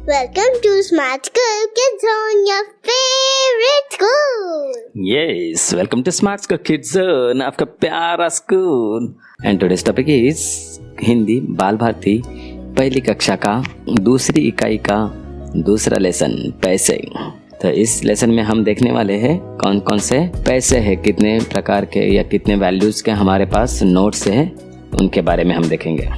Welcome to Smart School Kids Zone, your favorite school. Yes, welcome to Smart School Kids Zone, आपका प्यारा school. And today's topic is Hindi बाल भारती पहली कक्षा का दूसरी इकाई का दूसरा लेसन पैसे. तो इस लेसन में हम देखने वाले हैं कौन कौन से पैसे हैं, कितने प्रकार के या कितने वैल्यूज़ के हमारे पास नोट्स हैं, उनके बारे में हम देखेंगे.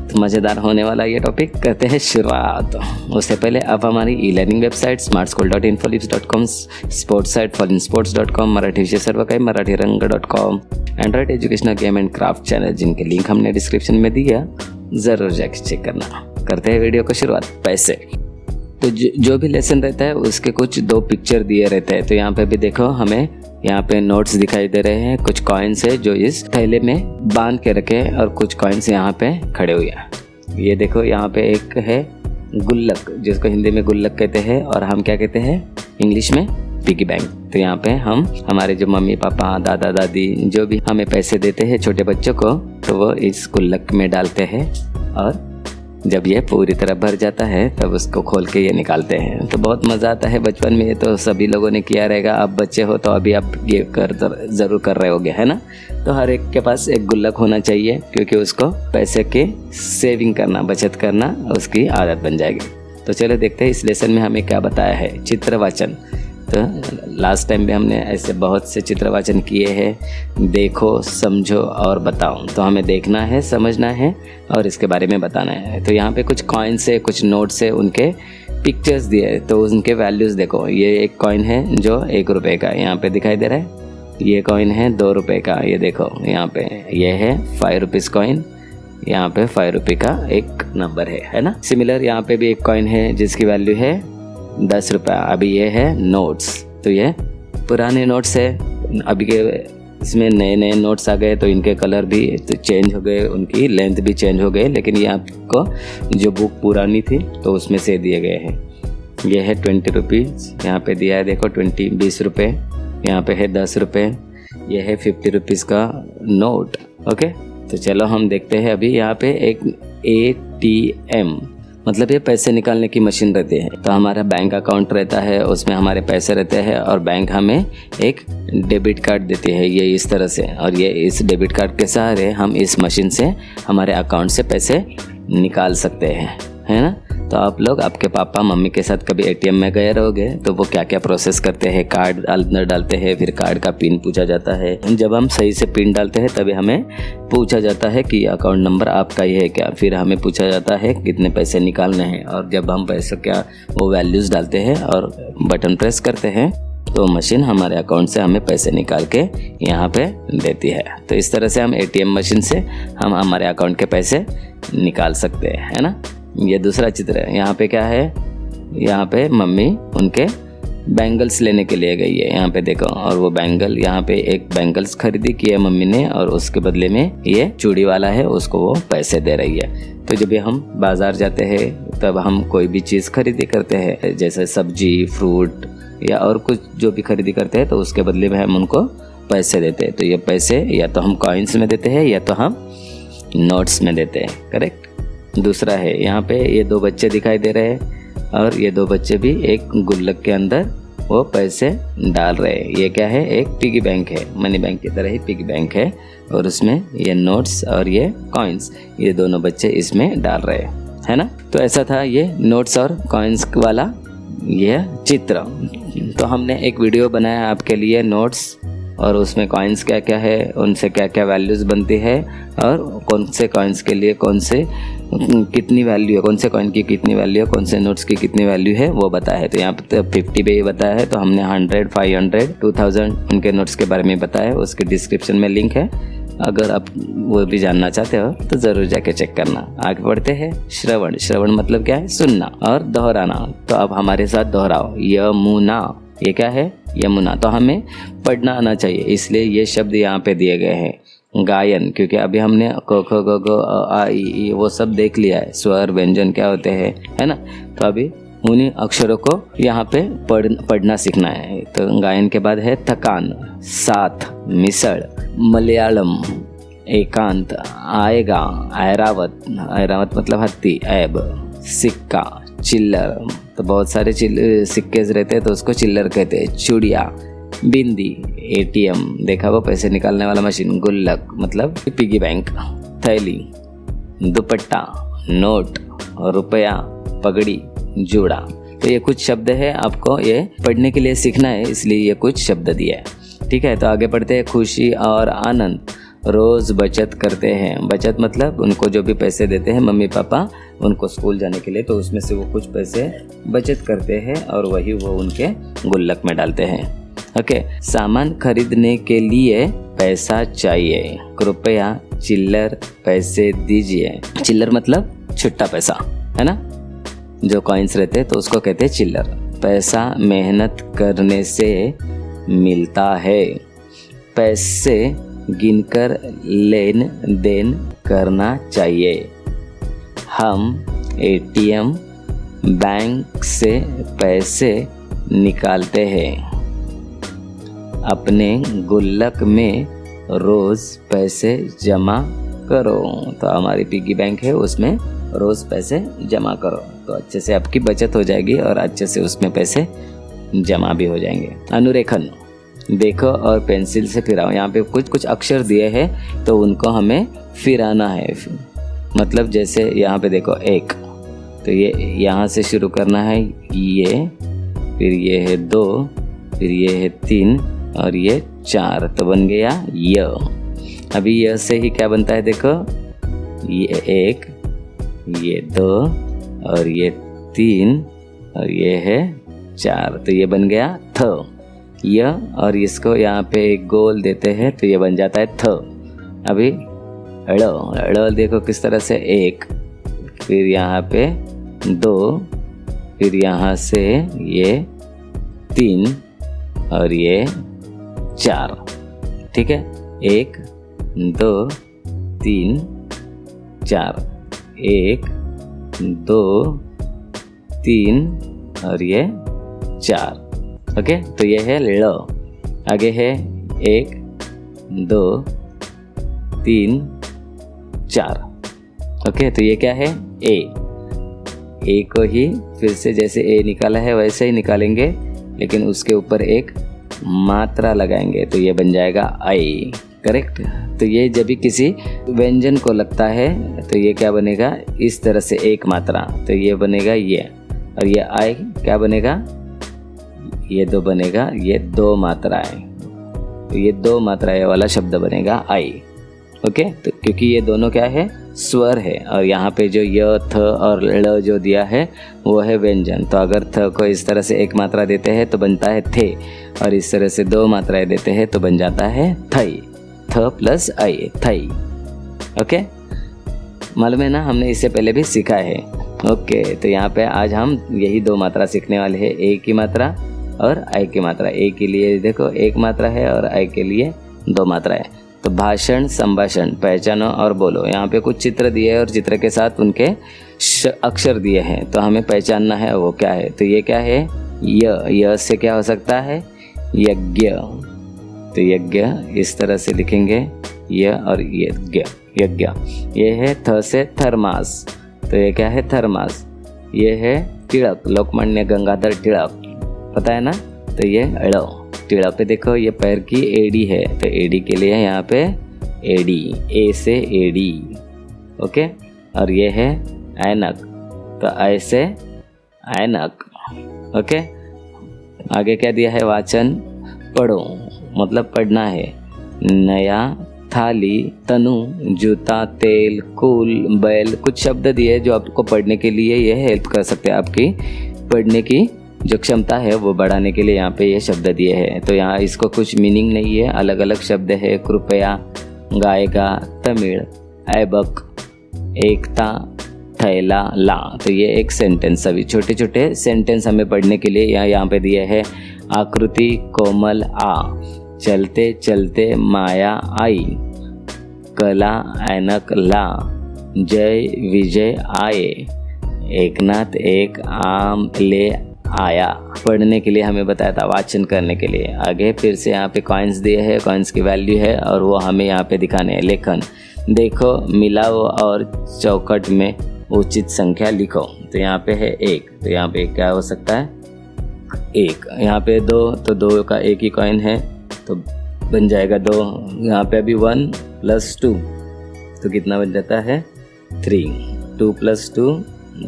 तो मज़ेदार होने वाला ये टॉपिक करते हैं शुरुआत. उससे पहले आप हमारी e learning website smartschool.infolips.com, sports site fallinsports.com, मराठी विषय सर्व काही मराठीरंग.com, Android educational game and craft channel जिनके लिंक हमने डिस्क्रिप्शन में दिया, ज़रूर जाके चेक करना. करते हैं वीडियो को शुरुआत. पैसे. तो जो भी लेसन रहता है उसके कुछ दो पिक्चर दिए रहते हैं. तो यहाँ पे भी देखो, हमें यहाँ पे नोट्स दिखाई दे रहे हैं. कुछ कॉइन्स है जो इस थैले में बांध के रखे हैं और कुछ कॉइन्स यहाँ पे खड़े हुए हैं. ये देखो, यहाँ पे एक है गुल्लक, जिसको हिंदी में गुल्लक कहते हैं और हम क्या कहते हैं इंग्लिश में पिगी बैंक. तो यहाँ पे हम हमारे जो मम्मी पापा दादा दादी जो भी हमें पैसे देते हैं छोटे बच्चों को, तो वो इस गुल्लक में डालते हैं और जब ये पूरी तरह भर जाता है तब उसको खोल के ये निकालते हैं. तो बहुत मज़ा आता है बचपन में. ये तो सभी लोगों ने किया रहेगा. आप बच्चे हो तो अभी आप ये ज़रूर कर रहे होगे, है ना. तो हर एक के पास एक गुल्लक होना चाहिए, क्योंकि उसको पैसे के सेविंग करना, बचत करना उसकी आदत बन जाएगी. तो चलो देखते हैं इस लेसन में हमें क्या बताया है. चित्रवाचन. तो लास्ट टाइम भी हमने ऐसे बहुत से चित्रवाचन किए हैं. देखो, समझो और बताओ. तो हमें देखना है, समझना है और इसके बारे में बताना है. तो यहाँ पे कुछ कॉइन्स है, कुछ नोट्स है, उनके पिक्चर्स दिए है. तो उनके वैल्यूज़ देखो. ये एक कॉइन है जो 1 रुपये का यहाँ पे दिखाई दे रहा है. ये कॉइन है 2 रुपये का. ये देखो यहाँ पे ये है 5 रुपीज़ कॉइन. यहाँ पे 5 रुपये का एक नंबर है ना. सिमिलर यहाँ पे भी एक कॉइन है जिसकी वैल्यू है 10 रुपये. अभी ये है नोट्स. तो ये पुराने नोट्स है. अभी के इसमें नए नए नोट्स आ गए तो इनके कलर भी तो चेंज हो गए, उनकी लेंथ भी चेंज हो गए. लेकिन ये आपको जो बुक पुरानी थी तो उसमें से दिए गए हैं. ये है 20 रुपीज़. यहाँ पे दिया है देखो 20 रुपये. यहाँ पे है 10 रुपये. ये है 50 रुपीज़ का नोट. ओके, तो चलो हम देखते हैं. अभी यहाँ पे एक ATM मतलब ये पैसे निकालने की मशीन रहती है. तो हमारा बैंक अकाउंट रहता है, उसमें हमारे पैसे रहते हैं और बैंक हमें एक डेबिट कार्ड देती है ये इस तरह से. और ये इस डेबिट कार्ड के सहारे हम इस मशीन से हमारे अकाउंट से पैसे निकाल सकते हैं, है ना. तो आप लोग आपके पापा मम्मी के साथ कभी ATM में गए रहोगे तो वो क्या क्या प्रोसेस करते हैं. कार्ड अंदर डालते हैं, फिर कार्ड का पिन पूछा जाता है. जब हम सही से पिन डालते हैं तभी हमें पूछा जाता है कि अकाउंट नंबर आपका ही है क्या. फिर हमें पूछा जाता है कितने पैसे निकालने हैं. और जब हम पैसे क्या वो वैल्यूज़ डालते हैं और बटन प्रेस करते हैं तो मशीन हमारे अकाउंट से हमें पैसे निकाल के यहाँ पे देती है. तो इस तरह से हम ATM मशीन से हम हमारे अकाउंट के पैसे निकाल सकते हैं, है ना. ये दूसरा चित्र है. यहाँ पे क्या है, यहाँ पे मम्मी उनके बैंगल्स लेने के लिए गई है. यहाँ पे देखो, और वो बैंगल यहाँ पे एक बैंगल्स खरीदी की है मम्मी ने और उसके बदले में ये चूड़ी वाला है उसको वो पैसे दे रही है. तो जब भी हम बाज़ार जाते हैं तब हम कोई भी चीज़ खरीदी करते हैं, जैसे सब्जी, फ्रूट या और कुछ जो भी खरीदी करते हैं, तो उसके बदले में हम उनको पैसे देते हैं. तो ये पैसे या तो हम कॉइन्स में देते हैं या तो हम नोट्स में देते हैं. करेक्ट. दूसरा है, यहाँ पे ये 2 बच्चे दिखाई दे रहे हैं और ये 2 बच्चे भी एक गुल्लक के अंदर वो पैसे डाल रहे हैं. ये क्या है, एक पिगी बैंक है. मनी बैंक की तरह ही पिगी बैंक है और उसमें ये नोट्स और ये कॉइन्स, ये दोनों बच्चे इसमें डाल रहे हैं, है ना. तो ऐसा था ये नोट्स और कॉइन्स वाला ये चित्र. तो हमने एक वीडियो बनाया आपके लिए नोट्स और उसमें कॉइन्स क्या क्या है, उनसे क्या क्या वैल्यूज़ बनती है और कौन से कॉइन्स के लिए कौन से कितनी वैल्यू है, कौन से कॉइन की कितनी वैल्यू है, कौन से नोट्स की कितनी वैल्यू है वो बताया है. तो यहाँ पे 50 पे बताया है. तो हमने 100, 500, 2000 उनके नोट्स के बारे में बताया है. उसके डिस्क्रिप्शन में लिंक है. अगर आप वो भी जानना चाहते हो तो ज़रूर जाके चेक करना. आगे बढ़ते हैं. श्रवण. श्रवण मतलब क्या है, सुनना और दोहराना. तो अब हमारे साथ दोहराओ. यमुना. ये क्या है, यमुना. तो हमें पढ़ना आना चाहिए, इसलिए ये शब्द यहाँ पे दिए गए हैं. गायन, क्योंकि अभी हमने क ख ग घ आ ई ई वो सब देख लिया है, स्वर व्यंजन क्या होते हैं, है ना. तो अभी उन्हीं अक्षरों को यहाँ पे पढ़ना सीखना है. तो गायन के बाद है थकान, साथ, मिसळ, मलयालम, एकांत, आएगा, ऐरावत, ऐरावत मतलब हत्ती, ऐब, सिक्का, चिल्लर, तो बहुत सारे सिक्के रहते हैं तो उसको चिल्लर कहते हैं। चूड़िया, बिंदी, एटीएम देखा वो पैसे निकालने वाला मशीन। गुल्लक मतलब पिगी बैंक। थैली, दुपट्टा, नोट, रुपया, पगड़ी, जूड़ा। तो ये कुछ शब्द है, आपको ये पढ़ने के लिए सीखना है, इसलिए ये कुछ शब्द दिए है। ठीक है, तो आगे पढ़ते हैं। खुशी और आनंद रोज़ बचत करते हैं। बचत मतलब उनको जो भी पैसे देते हैं मम्मी पापा उनको स्कूल जाने के लिए, तो उसमें से वो कुछ पैसे बचत करते हैं और वही वो उनके गुल्लक में डालते हैं। ओके, सामान खरीदने के लिए पैसा चाहिए। कृपया चिल्लर पैसे दीजिए। चिल्लर मतलब छुट्टा पैसा, है ना, जो कॉइन्स रहते हैं तो उसको कहते हैं चिल्लर। पैसा मेहनत करने से मिलता है। पैसे गिनकर लेन देन करना चाहिए। हम एटीएम बैंक से पैसे निकालते हैं। अपने गुल्लक में रोज़ पैसे जमा करो। तो हमारी पिगी बैंक है, उसमें रोज़ पैसे जमा करो, तो अच्छे से आपकी बचत हो जाएगी और अच्छे से उसमें पैसे जमा भी हो जाएंगे। अनुरेखन, देखो और पेंसिल से फिराओ। यहाँ पे कुछ अक्षर दिए हैं तो उनको हमें फिराना है। मतलब जैसे यहाँ पे देखो एक, तो ये यहाँ से शुरू करना है, ये, फिर ये है 2, फिर ये है 3 और ये 4, तो बन गया य। अभी य से ही क्या बनता है देखो, ये 1, ये 2 और ये 3 और ये है 4, तो ये बन गया थ। य और इसको यहाँ पे एक गोल देते हैं तो ये बन जाता है थ। अभी ड़ देखो किस तरह से, 1, फिर यहाँ पे 2, फिर यहाँ से ये 3 और ये 4। ठीक है, 1 2 3 4, 1 2 3 और ये 4। ओके, तो ये है ळ। आगे है 1 2 3 4। ओके, तो ये क्या है, ए को ही फिर से जैसे ए निकाला है वैसे ही निकालेंगे, लेकिन उसके ऊपर एक मात्रा लगाएंगे तो ये बन जाएगा आई। करेक्ट। तो ये जब भी किसी व्यंजन को लगता है तो ये क्या बनेगा, इस तरह से एक मात्रा, तो ये बनेगा ये, और ये आई क्या बनेगा, ये 2 बनेगा, ये 2 मात्राएं, तो ये 2 मात्राएं वाला शब्द बनेगा आई। ओके, तो क्योंकि ये दोनों क्या है, स्वर है, और यहाँ पे जो य थ और ळ जो दिया है वो है व्यंजन। तो अगर थ को इस तरह से एक मात्रा देते हैं तो बनता है थे, और इस तरह से 2 मात्राएं देते हैं तो बन जाता है थई। थ प्लस आई, थई। ओके, मालूम है ना, हमने इससे पहले भी सीखा है। ओके, तो यहाँ पे आज हम यही 2 मात्रा सीखने वाले हैं, ए की मात्रा और आई की मात्रा। ए के लिए देखो 1 मात्रा है और आई के लिए 2 मात्रा है। तो भाषण, संभाषण, पहचानो और बोलो। यहाँ पे कुछ चित्र दिए हैं और चित्र के साथ उनके अक्षर दिए हैं, तो हमें पहचानना है वो क्या है। तो ये क्या है, य से क्या हो सकता है, यज्ञ। तो यज्ञ इस तरह से लिखेंगे, य और यज्ञ, यज्ञ। ये है थ से थर्मास, तो ये क्या है, थर्मास। ये है तिलक, लोकमान्य गंगाधर तिलक, पता है ना। तो ये ड़, टिड़ा पे देखो ये पैर की एड़ी है, तो एड़ी के लिए यहाँ पे एडी, ए से एडी। ओके, और ये है ऐनक, तो ऐ से ऐनक। ओके, आगे क्या दिया है, वाचन, पढ़ो मतलब पढ़ना है। नया, थाली, तनु, जूता, तेल, कुल, बैल, कुछ शब्द दिए जो आपको पढ़ने के लिए ये हेल्प कर सकते हैं, आपकी पढ़ने की जो क्षमता है वो बढ़ाने के लिए यहाँ पे ये शब्द दिए हैं। तो यहाँ इसको कुछ मीनिंग नहीं है, अलग अलग शब्द है। कृपया, गाएगा, तमिल, ऐबक, एकता, थैला, ला। तो ये एक सेंटेंस, सभी छोटे छोटे सेंटेंस हमें पढ़ने के लिए यहाँ पे दिए हैं। आकृति, कोमल, आ, चलते चलते माया आई, कला, ऐनक, ला, जय विजय आए, एकनाथ एक आम ले आया। पढ़ने के लिए हमें बताया था, वाचन करने के लिए। आगे फिर से यहाँ पे कॉइन्स दिए हैं, कॉइन्स की वैल्यू है और वो हमें यहाँ पे दिखाने हैं। लेखन, देखो, मिलाओ और चौखट में उचित संख्या लिखो। तो यहाँ पे है 1, तो यहाँ पे क्या हो सकता है 1। यहाँ पे 2, तो 2 का एक ही कॉइन है तो बन जाएगा 2। यहाँ पे अभी 1 + 2 तो कितना बन जाता है 3। 2 + 2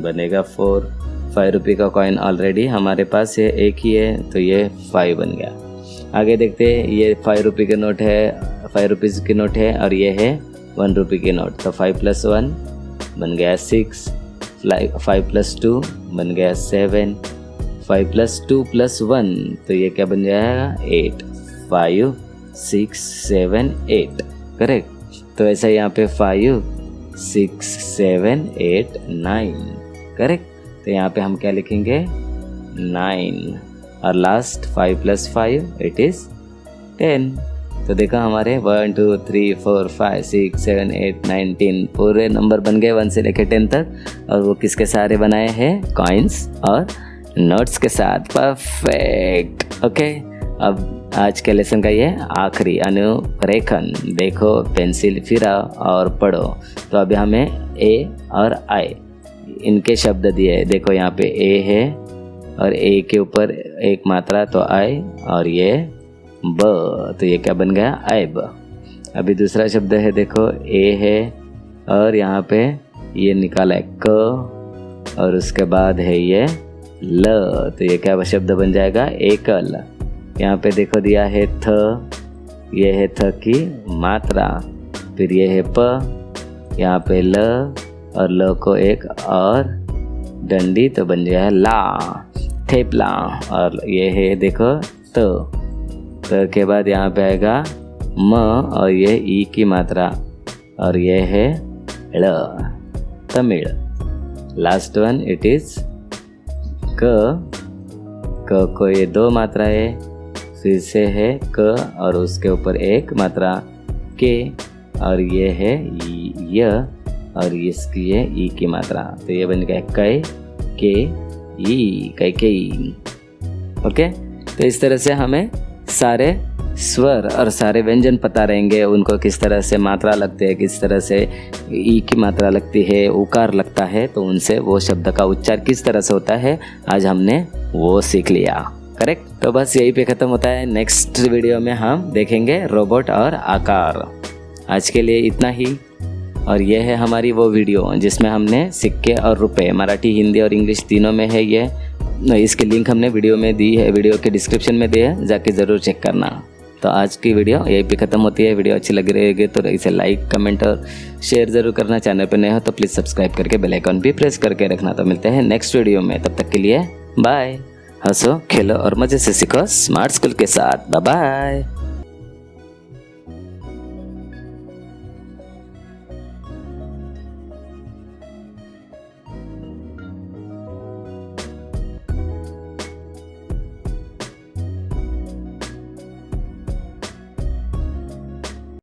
बनेगा 4। 5 रुपये का कॉइन ऑलरेडी हमारे पास है, एक ही है तो ये 5 बन गया। आगे देखते हैं, ये 5 रुपये के नोट है, 5 रुपीज़ की नोट है और ये है 1 रुपये की नोट। तो 5 + 1 बन गया 6, 5 + 2 बन गया 7, 5 + 2 + 1 तो ये क्या बन जाएगा 8। 5 6 7 8 करेक्ट। तो ऐसा यहाँ पे 5 6 7 8 9 करेक्ट। तो यहाँ पे हम क्या लिखेंगे 9 और लास्ट 5 + 5 इट इज़ 10। तो देखो हमारे 1 2 3 4 5 6 7 8 9 10 पूरे नंबर बन गए 1 से लेकर 10 तक। और वो किसके सहारे बनाए हैं, कॉइन्स और नोट्स के साथ। परफेक्ट। ओके, अब आज के लेसन का ये आखिरी अनुरेखन। देखो पेंसिल फिराओ और पढ़ो। तो अभी हमें ए और आई इनके शब्द दिए। देखो यहाँ पे ए है और ए के ऊपर एक मात्रा तो आई और ये ब, तो ये क्या बन गया ऐब। अभी दूसरा शब्द है, देखो ए है और यहाँ पे ये निकाला है क और उसके बाद है ये ल, तो ये क्या शब्द बन जाएगा एकल। यहाँ पे देखो दिया है थ, ये है थ की मात्रा, फिर ये है प, यहाँ पे ल और ल को एक और डंडी तो बन गया है ला, थेपला। और ये है देखो तो के बाद यहाँ पे आएगा म और ये ई की मात्रा और ये है ळ, Tamil. Last one it is क को ये 2 मात्रा है, फिर से है क और उसके ऊपर एक मात्रा के और ये है य और इसकी ये ई की मात्रा, तो ये बन गया कै के ई, कै के ई। ओके, तो इस तरह से हमें सारे स्वर और सारे व्यंजन पता रहेंगे, उनको किस तरह से मात्रा लगते हैं, किस तरह से ई की मात्रा लगती है, उकार लगता है, तो उनसे वो शब्द का उच्चार किस तरह से होता है आज हमने वो सीख लिया। करेक्ट। तो बस यही पे ख़त्म होता है। नेक्स्ट वीडियो में हम देखेंगे रोबोट और आकार। आज के लिए इतना ही। और ये है हमारी वो वीडियो जिसमें हमने सिक्के और रुपए, मराठी हिंदी और इंग्लिश तीनों में है ये। इसकी लिंक हमने वीडियो में दी है, वीडियो के डिस्क्रिप्शन में दी है, जाके ज़रूर चेक करना। तो आज की वीडियो यहीं पे ख़त्म होती है। वीडियो अच्छी लग रही है तो इसे लाइक कमेंट और शेयर ज़रूर करना। चैनल पर नए हो तो प्लीज़ सब्सक्राइब करके बेल आइकन भी प्रेस करके रखना। तो मिलते हैं नेक्स्ट वीडियो में, तब तक के लिए बाय। हंसो, खेलो और मज़े से सीखो स्मार्ट स्कूल के साथ। Bye bye.